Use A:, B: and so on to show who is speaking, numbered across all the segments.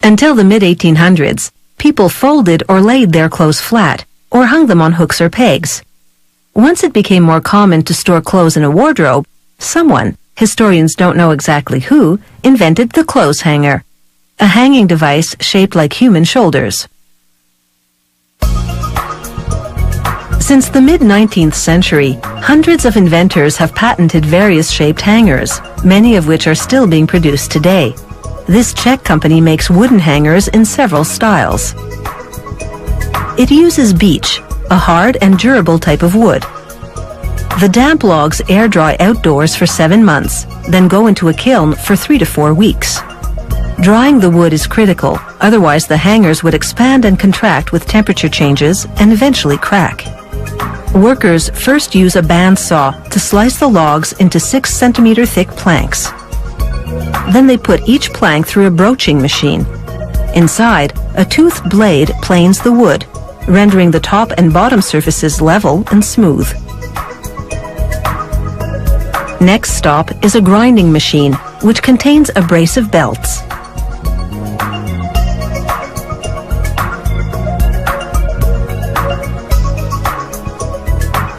A: Until the mid-1800s, people folded or laid their clothes flat, or hung them on hooks or pegs. Once it became more common to store clothes in a wardrobe, someone, historians don't know exactly who, invented the clothes hanger, a hanging device shaped like human shoulders. Since the mid-19th century, hundreds of inventors have patented various shaped hangers, many of which are still being produced today. This Czech company makes wooden hangers in several styles. It uses beech, a hard and durable type of wood. The damp logs air dry outdoors for 7 months, then go into a kiln for 3 to 4 weeks. Drying the wood is critical, otherwise the hangers would expand and contract with temperature changes and eventually crack. Workers first use a bandsaw to slice the logs into 6 centimeter thick planks. Then they put each plank through a broaching machine. Inside, a toothed blade planes the wood, rendering the top and bottom surfaces level and smooth. Next stop is a grinding machine, which contains abrasive belts.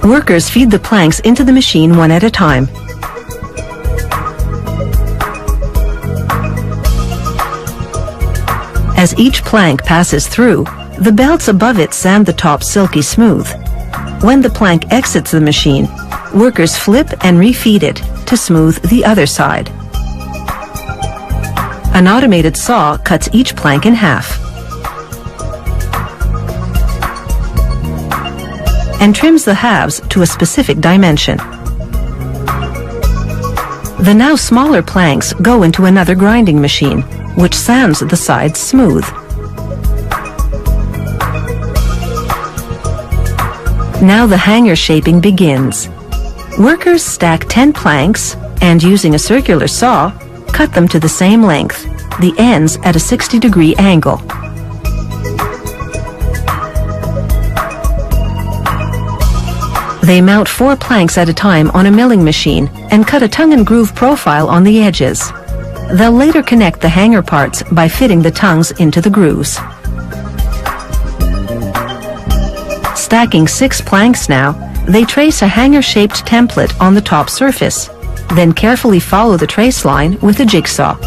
A: Workers feed the planks into the machine one at a time. As each plank passes through, the belts above it sand the top silky smooth. When the plank exits the machine, workers flip and refeed it to smooth the other side. An automated saw cuts each plank in half and trims the halves to a specific dimension. The now smaller planks go into another grinding machine, which sands the sides smooth. Now the hanger shaping begins. Workers stack 10 planks and, using a circular saw, cut them to the same length, the ends at a 60-degree angle. They mount 4 planks at a time on a milling machine and cut a tongue and groove profile on the edges. They'll later connect the hanger parts by fitting the tongues into the grooves. Stacking 6 planks now, they trace a hanger-shaped template on the top surface, then carefully follow the trace line with a jigsaw.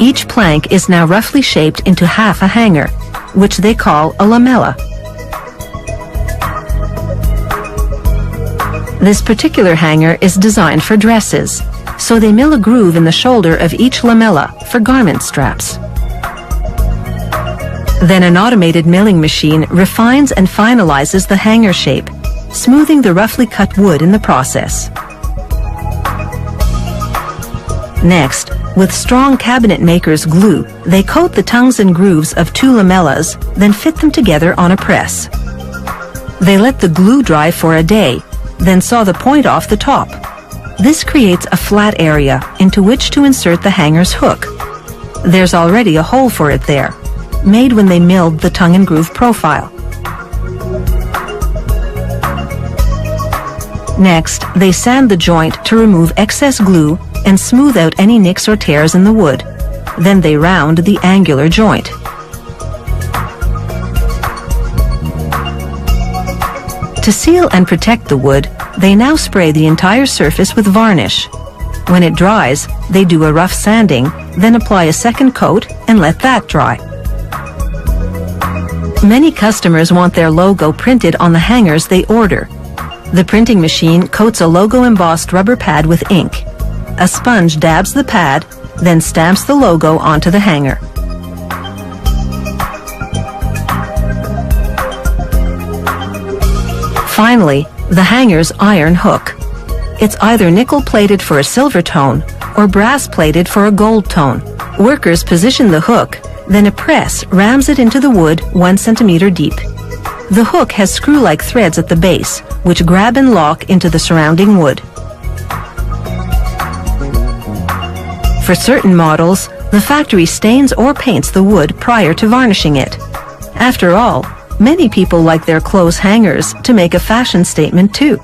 A: Each plank is now roughly shaped into half a hanger, which they call a lamella. This particular hanger is designed for dresses, so they mill a groove in the shoulder of each lamella for garment straps. Then an automated milling machine refines and finalizes the hanger shape, smoothing the roughly cut wood in the process. Next, with strong cabinet maker's glue, they coat the tongues and grooves of 2 lamellas, then fit them together on a press. They let the glue dry for a day, then saw the point off the top. This creates a flat area into which to insert the hanger's hook. There's already a hole for it there, made when they milled the tongue and groove profile. Next, they sand the joint to remove excess glue and smooth out any nicks or tears in the wood. Then they round the angular joint. To seal and protect the wood, they now spray the entire surface with varnish. When it dries, they do a rough sanding, then apply a second coat and let that dry. Many customers want their logo printed on the hangers they order. The printing machine coats a logo-embossed rubber pad with ink. A sponge dabs the pad, then stamps the logo onto the hanger. Finally, the hanger's iron hook. It's either nickel-plated for a silver tone or brass-plated for a gold tone. Workers position the hook, then a press rams it into the wood 1 centimeter deep. The hook has screw-like threads at the base, which grab and lock into the surrounding wood. For certain models, the factory stains or paints the wood prior to varnishing it. After all, many people like their clothes hangers to make a fashion statement too.